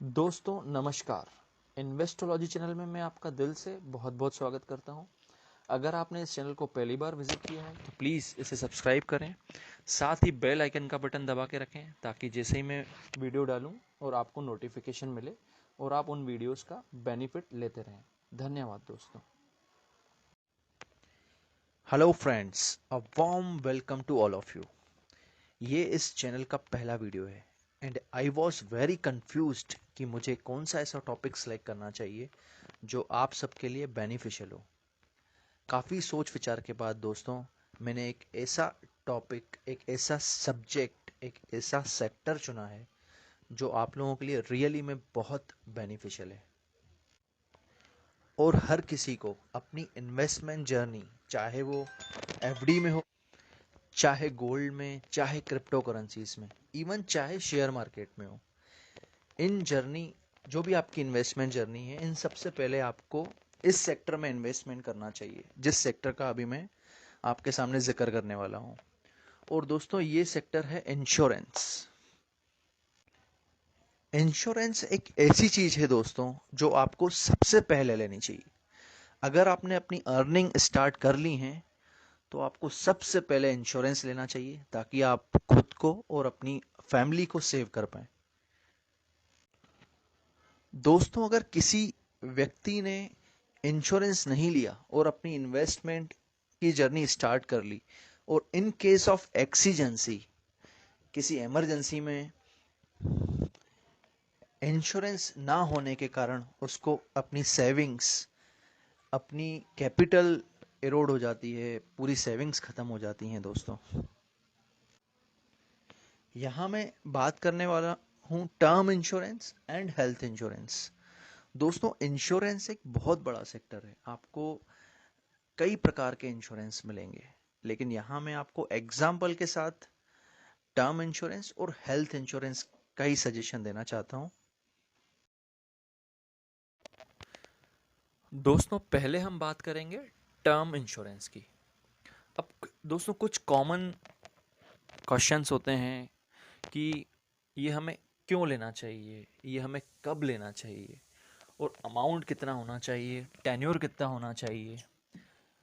दोस्तों नमस्कार। इन्वेस्टोलॉजी चैनल में मैं आपका दिल से बहुत बहुत स्वागत करता हूं। अगर आपने इस चैनल को पहली बार विजिट किया है तो प्लीज़ इसे सब्सक्राइब करें, साथ ही बेल आइकन का बटन दबा के रखें ताकि जैसे ही मैं वीडियो डालूं और आपको नोटिफिकेशन मिले और आप उन वीडियोस का बेनिफिट लेते रहें। धन्यवाद दोस्तों। Hello friends, a warm welcome to all of you. ये इस चैनल का पहला वीडियो है and I was very confused कि मुझे कौन सा ऐसा टॉपिक सेलेक्ट करना चाहिए जो आप सबके लिए बेनिफिशियल हो। काफ़ी सोच विचार के बाद दोस्तों मैंने एक ऐसा टॉपिक, एक ऐसा सब्जेक्ट, एक ऐसा सेक्टर चुना है जो आप लोगों के लिए रियली में बहुत बेनिफिशियल है और हर किसी को अपनी इन्वेस्टमेंट जर्नी, चाहे वो एफडी में हो, चाहे गोल्ड में, चाहे क्रिप्टो करेंसीज में, इवन चाहे शेयर मार्केट में हो, इन जर्नी, जो भी आपकी इन्वेस्टमेंट जर्नी है, इन सबसे पहले आपको इस सेक्टर में इन्वेस्टमेंट करना चाहिए जिस सेक्टर का अभी मैं आपके सामने जिक्र करने वाला हूँ। और दोस्तों ये सेक्टर है इंश्योरेंस। इंश्योरेंस एक ऐसी चीज है दोस्तों जो आपको सबसे पहले लेनी चाहिए। अगर आपने अपनी अर्निंग स्टार्ट कर ली है तो आपको सबसे पहले इंश्योरेंस लेना चाहिए ताकि आप खुद को और अपनी फैमिली को सेव कर पाए। दोस्तों अगर किसी व्यक्ति ने इंश्योरेंस नहीं लिया और अपनी इन्वेस्टमेंट की जर्नी स्टार्ट कर ली और इन केस ऑफ एक्सीजेंसी, किसी इमरजेंसी में इंश्योरेंस ना होने के कारण उसको अपनी सेविंग्स, अपनी कैपिटल इरोड हो जाती है, पूरी सेविंग्स खत्म हो जाती हैं दोस्तों। यहाँ मैं बात करने वाला हूँ term insurance and health insurance. दोस्तों इंश्योरेंस एक बहुत बड़ा सेक्टर है, आपको कई प्रकार के इंश्योरेंस मिलेंगे, लेकिन यहाँ मैं आपको एग्जाम्पल के साथ टर्म इंश्योरेंस और हेल्थ इंश्योरेंस का ही सजेशन देना चाहता हूँ। दोस्तों पहले हम बात करेंगे टर्म इंश्योरेंस की। अब दोस्तों कुछ कॉमन क्वेश्चंस होते हैं कि ये हमें क्यों लेना चाहिए, ये हमें कब लेना चाहिए, और अमाउंट कितना होना चाहिए, टेन्योर कितना होना चाहिए,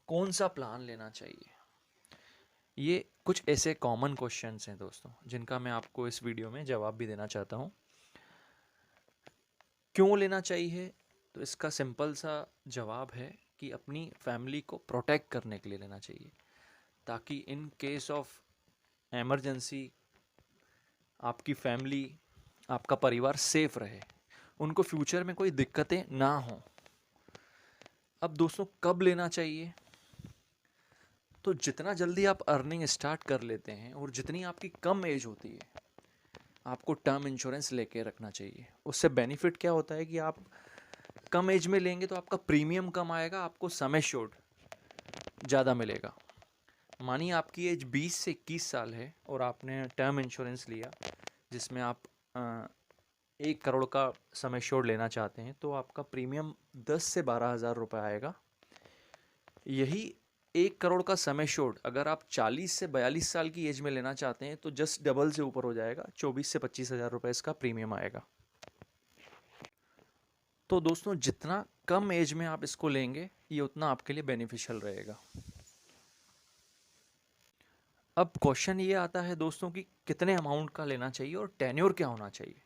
कौन सा प्लान लेना चाहिए। ये कुछ ऐसे कॉमन क्वेश्चंस हैं दोस्तों जिनका मैं आपको इस वीडियो में जवाब भी देना चाहता हूँ। क्यों लेना चाहिए? तो इसका सिंपल सा जवाब है कि अपनी फैमिली को प्रोटेक्ट करने के लिए लेना चाहिए, ताकि इन केस ऑफ इमरजेंसी आपकी फैमिली, आपका परिवार सेफ रहे, उनको फ्यूचर में कोई दिक्कतें ना हो। अब दोस्तों कब लेना चाहिए? तो जितना जल्दी आप अर्निंग स्टार्ट कर लेते हैं और जितनी आपकी कम एज होती है, आपको टर्म इंश्योरेंस लेके रखना चाहिए। उससे बेनिफिट क्या होता है कि आप कम एज में लेंगे तो आपका प्रीमियम कम आएगा, आपको सम एश्योर्ड ज़्यादा मिलेगा। मानिए आपकी एज 20 से 21 साल है और आपने टर्म इंश्योरेंस लिया जिसमें आप 1 करोड़ का सम एश्योर्ड लेना चाहते हैं, तो आपका प्रीमियम 10 से 12 हज़ार रुपये आएगा। यही 1 करोड़ का सम एश्योर्ड अगर आप 40 से 42 साल की एज में लेना चाहते हैं तो जस्ट डबल से ऊपर हो जाएगा, 24 से 25 हज़ार रुपये इसका प्रीमियम आएगा। तो दोस्तों जितना कम एज में आप इसको लेंगे ये उतना आपके लिए बेनिफिशियल रहेगा। अब क्वेश्चन ये आता है दोस्तों कि कितने अमाउंट का लेना चाहिए और टेन्योर क्या होना चाहिए।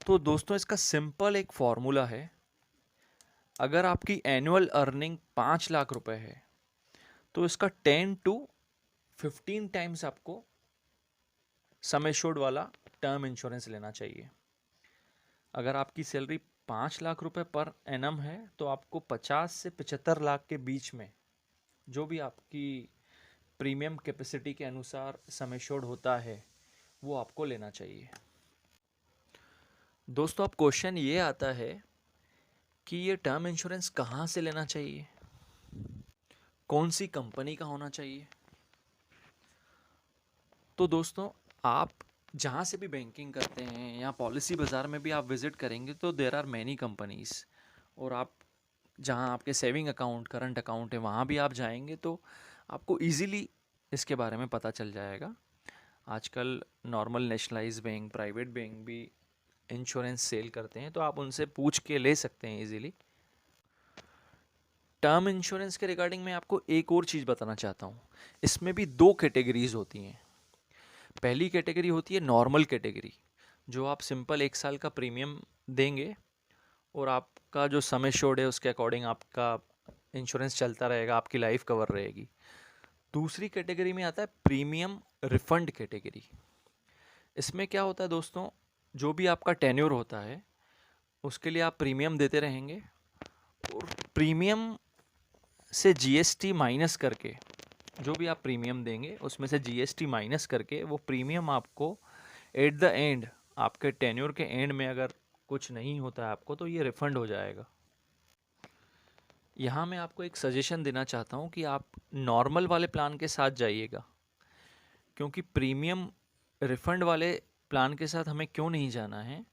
तो दोस्तों इसका सिंपल एक फॉर्मूला है। अगर आपकी एनुअल अर्निंग 5 लाख रुपए है तो इसका 10 to 15 टाइम्स आपको सम एश्योर्ड वाला टर्म इंश्योरेंस लेना चाहिए। अगर आपकी सैलरी 5 लाख रुपए पर एनम है तो आपको 50 से 75 लाख के बीच में जो भी आपकी प्रीमियम कैपेसिटी के अनुसार सम एश्योर्ड होता है वो आपको लेना चाहिए। दोस्तों अब क्वेश्चन ये आता है कि ये टर्म इंश्योरेंस कहाँ से लेना चाहिए, कौन सी कंपनी का होना चाहिए। तो दोस्तों आप जहाँ से भी बैंकिंग करते हैं या पॉलिसी बाज़ार में भी आप विज़िट करेंगे तो देर आर मैनी कंपनीज़, और आप जहाँ आपके सेविंग अकाउंट, करंट अकाउंट है, वहाँ भी आप जाएंगे तो आपको इजीली इसके बारे में पता चल जाएगा। आजकल normal nationalise bank, private bank भी इंश्योरेंस सेल करते हैं, तो आप उनसे पूछ के ले सकते हैं इजीली। टर्म इंश्योरेंस के रिगार्डिंग मैं आपको एक और चीज़ बताना चाहता हूँ। इसमें भी दो कैटेगरीज होती हैं। पहली कैटेगरी होती है नॉर्मल कैटेगरी, जो आप सिंपल 1 साल का प्रीमियम देंगे और आपका जो सम एश्योर्ड है उसके अकॉर्डिंग आपका इंश्योरेंस चलता रहेगा, आपकी लाइफ कवर रहेगी। दूसरी कैटेगरी में आता है प्रीमियम रिफंड कैटेगरी। इसमें क्या होता है दोस्तों, जो भी आपका टेन्योर होता है उसके लिए आप प्रीमियम देते रहेंगे, और प्रीमियम से जीएसटी माइनस करके जो भी आप प्रीमियम देंगे उसमें से जीएसटी माइनस करके वो प्रीमियम आपको एट द एंड, आपके टेन्योर के एंड में अगर कुछ नहीं होता है आपको, तो ये रिफंड हो जाएगा। यहाँ मैं आपको एक सजेशन देना चाहता हूँ कि आप नॉर्मल वाले प्लान के साथ जाइएगा, क्योंकि प्रीमियम रिफंड वाले प्लान के साथ हमें क्यों नहीं जाना है,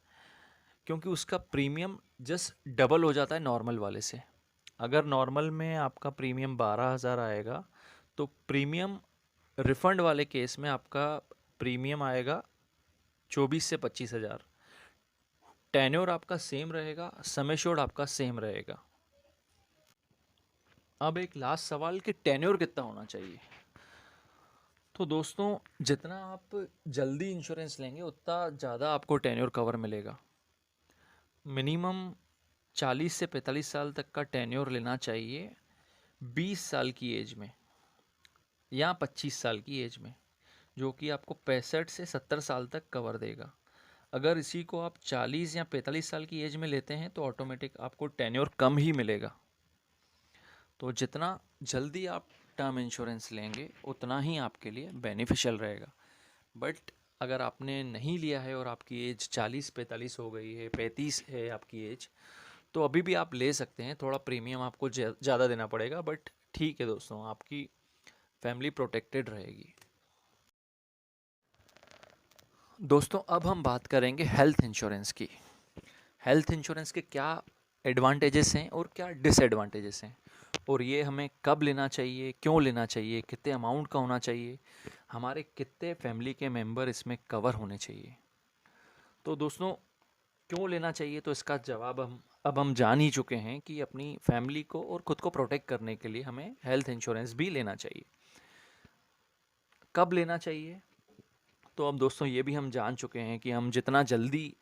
क्योंकि उसका प्रीमियम जस्ट डबल हो जाता है नॉर्मल वाले से। अगर नॉर्मल में आपका प्रीमियम 12,000 आएगा, तो प्रीमियम रिफंड वाले केस में आपका प्रीमियम आएगा 24 से 25,000। टेन्योर आपका सेम रहेगा, सम एश्योर्ड आपका सेम रहेगा। अब एक लास्ट सवाल कि टेन्योर कितना होना चाहिए। तो दोस्तों, जितना आप जल्दी इंश्योरेंस लेंगे उतना ज़्यादा आपको टेन्योर कवर मिलेगा। मिनिमम 40 से 45 साल तक का टेन्योर लेना चाहिए 20 साल की एज में या 25 साल की एज में, जो कि आपको 65 से 70 साल तक कवर देगा। अगर इसी को आप 40 या 45 साल की एज में लेते हैं तो ऑटोमेटिक आपको टेन्योर कम ही मिलेगा। तो जितना जल्दी आप टर्म इंश्योरेंस लेंगे उतना ही आपके लिए बेनिफिशियल रहेगा। बट अगर आपने नहीं लिया है और आपकी एज 40-45 हो गई है, 35 है आपकी एज, तो अभी भी आप ले सकते हैं। थोड़ा प्रीमियम आपको ज़्यादा देना पड़ेगा, बट ठीक है दोस्तों, आपकी फैमिली प्रोटेक्टेड रहेगी। दोस्तों, अब हम बात करेंगे हेल्थ इंश्योरेंस की। हेल्थ इंश्योरेंस के क्या एडवांटेजेस हैं और क्या डिसएडवांटेजेस हैं, और ये हमें कब लेना चाहिए, क्यों लेना चाहिए, कितने अमाउंट का होना चाहिए, हमारे कितने फैमिली के मेंबर इसमें कवर होने चाहिए। तो दोस्तों, क्यों लेना चाहिए, तो इसका जवाब हम जान ही चुके हैं कि अपनी फैमिली को और ख़ुद को प्रोटेक्ट करने के लिए हमें हेल्थ इंश्योरेंस भी लेना चाहिए। कब लेना चाहिए, तो अब दोस्तों ये भी हम जान चुके हैं कि हम जितना जल्दी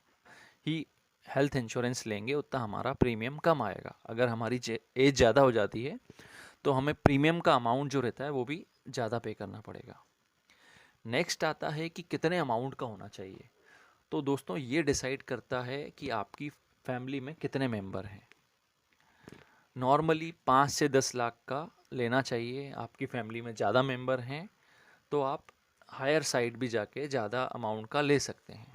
ही हेल्थ इंश्योरेंस लेंगे उतना हमारा प्रीमियम कम आएगा। अगर हमारी एज ज़्यादा हो जाती है तो हमें प्रीमियम का अमाउंट जो रहता है वो भी ज़्यादा पे करना पड़ेगा। नेक्स्ट आता है कि कितने अमाउंट का होना चाहिए। तो दोस्तों, ये डिसाइड करता है कि आपकी फैमिली में कितने मेंबर हैं। नॉर्मली 5 से 10 लाख का लेना चाहिए। आपकी फैमिली में ज़्यादा मेंबर हैं तो आप हायर साइड भी जाके ज़्यादा अमाउंट का ले सकते हैं।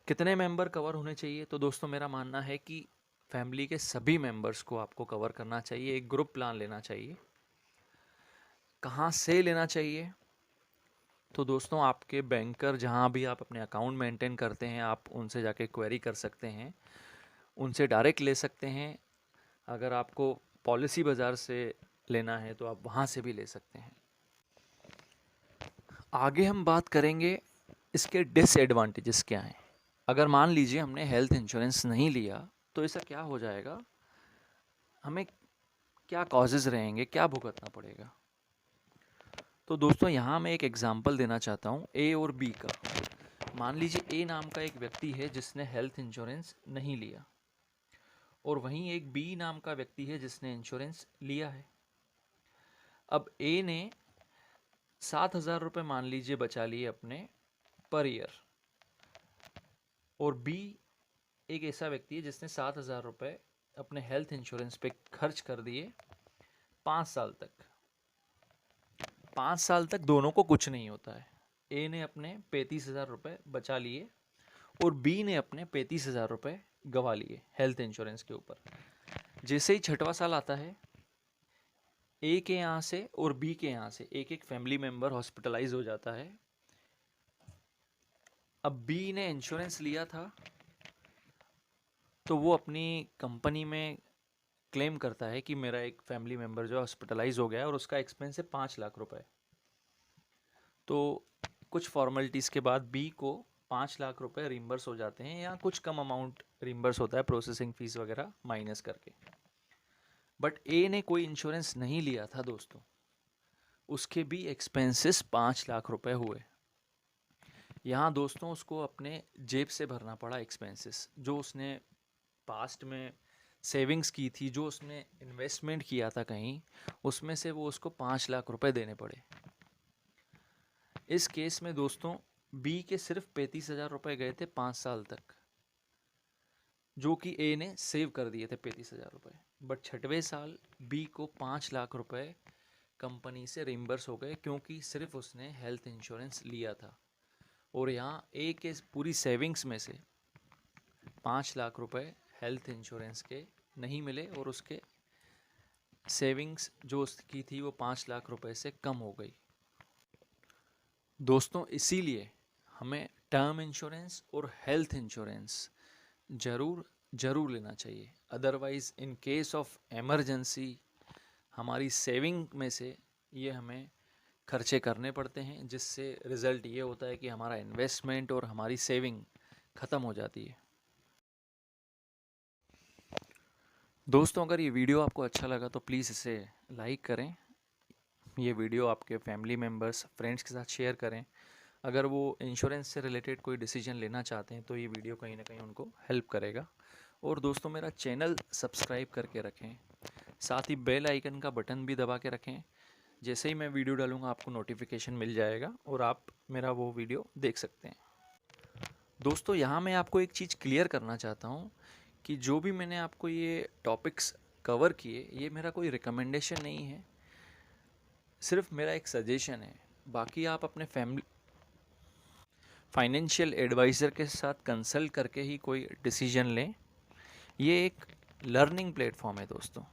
कितने मेंबर कवर होने चाहिए, तो दोस्तों मेरा मानना है कि फैमिली के सभी मेंबर्स को आपको कवर करना चाहिए। एक ग्रुप प्लान लेना चाहिए। कहाँ से लेना चाहिए, तो दोस्तों आपके बैंकर जहाँ भी आप अपने अकाउंट मेंटेन करते हैं, आप उनसे जाके क्वेरी कर सकते हैं, उनसे डायरेक्ट ले सकते हैं। अगर आपको पॉलिसी बाज़ार से लेना है तो आप वहाँ से भी ले सकते हैं। आगे हम बात करेंगे इसके डिसएडवांटेजेस क्या हैं। अगर मान लीजिए हमने हेल्थ इंश्योरेंस नहीं लिया तो ऐसा क्या हो जाएगा, हमें क्या कॉजेज़ रहेंगे, क्या भुगतना पड़ेगा। तो दोस्तों, यहाँ मैं एक एग्जांपल देना चाहता हूँ ए और बी का। मान लीजिए ए नाम का एक व्यक्ति है जिसने हेल्थ इंश्योरेंस नहीं लिया, और वहीं एक बी नाम का व्यक्ति है जिसने इंश्योरेंस लिया है। अब ए ने 7,000 रुपये मान लीजिए बचा लिए अपने पर ईयर, और बी एक ऐसा व्यक्ति है जिसने 7,000 रुपये अपने हेल्थ इंश्योरेंस पे खर्च कर दिए 5 साल तक। 5 साल तक दोनों को कुछ नहीं होता है। ए ने अपने 35,000 रुपये बचा लिए और बी ने अपने 35,000 रुपये गंवा लिए हेल्थ इंश्योरेंस के ऊपर। जैसे ही 6वां साल आता है, ए के यहाँ से और बी के यहाँ से एक एक फैमिली मेंबर हॉस्पिटलाइज हो जाता है। अब बी ने इंश्योरेंस लिया था तो वो अपनी कंपनी में क्लेम करता है कि मेरा एक फैमिली मेंबर जो हॉस्पिटलाइज हो गया है और उसका एक्सपेंस है 5 लाख रुपए। तो कुछ फॉर्मेलिटीज़ के बाद बी को 5 लाख रुपए रिम्बर्स हो जाते हैं या कुछ कम अमाउंट रिम्बर्स होता है प्रोसेसिंग फ़ीस वगैरह माइनस करके। बट ए ने कोई इंश्योरेंस नहीं लिया था दोस्तों, उसके भी एक्सपेंसेस 5 लाख रुपए हुए। यहाँ दोस्तों उसको अपने जेब से भरना पड़ा एक्सपेंसेस, जो उसने पास्ट में सेविंग्स की थी, जो उसने इन्वेस्टमेंट किया था कहीं, उसमें से वो उसको 5 लाख रुपए देने पड़े। इस केस में दोस्तों बी के सिर्फ 35,000 रुपये गए थे 5 साल तक, जो कि ए ने सेव कर दिए थे 35,000 रुपये। बट 6वें साल बी को 5 लाख रुपए कंपनी से रिम्बर्स हो गए, क्योंकि सिर्फ उसने हेल्थ इंश्योरेंस लिया था। और यहाँ ए के पूरी सेविंग्स में से 5 लाख रुपए हेल्थ इंश्योरेंस के नहीं मिले, और उसके सेविंग्स जो उसकी थी वो 5 लाख रुपए से कम हो गई। दोस्तों इसीलिए हमें टर्म इंश्योरेंस और हेल्थ इंश्योरेंस ज़रूर लेना चाहिए। Otherwise in case of emergency हमारी सेविंग में से ये हमें खर्चे करने पड़ते हैं, जिससे रिज़ल्ट ये होता है कि हमारा इन्वेस्टमेंट और हमारी सेविंग ख़त्म हो जाती है। दोस्तों अगर ये वीडियो आपको अच्छा लगा तो प्लीज़ इसे लाइक करें, ये वीडियो आपके फैमिली मेम्बर्स फ्रेंड्स के साथ शेयर करें। अगर वो इंश्योरेंस से रिलेटेड कोई डिसीजन लेना चाहते हैं तो ये वीडियो कहीं ना कहीं उनको हेल्प करेगा। और दोस्तों मेरा चैनल सब्सक्राइब करके रखें, साथ ही बेल आइकन का बटन भी दबा के रखें। जैसे ही मैं वीडियो डालूंगा आपको नोटिफिकेशन मिल जाएगा और आप मेरा वो वीडियो देख सकते हैं। दोस्तों यहाँ मैं आपको एक चीज़ क्लियर करना चाहता हूँ कि जो भी मैंने आपको ये टॉपिक्स कवर किए, ये मेरा कोई रिकमेंडेशन नहीं है, सिर्फ मेरा एक सजेशन है। बाकी आप अपने फाइनेंशियल एडवाइज़र के साथ कंसल्ट करके ही कोई डिसीजन लें। ये एक लर्निंग प्लेटफॉर्म है दोस्तों।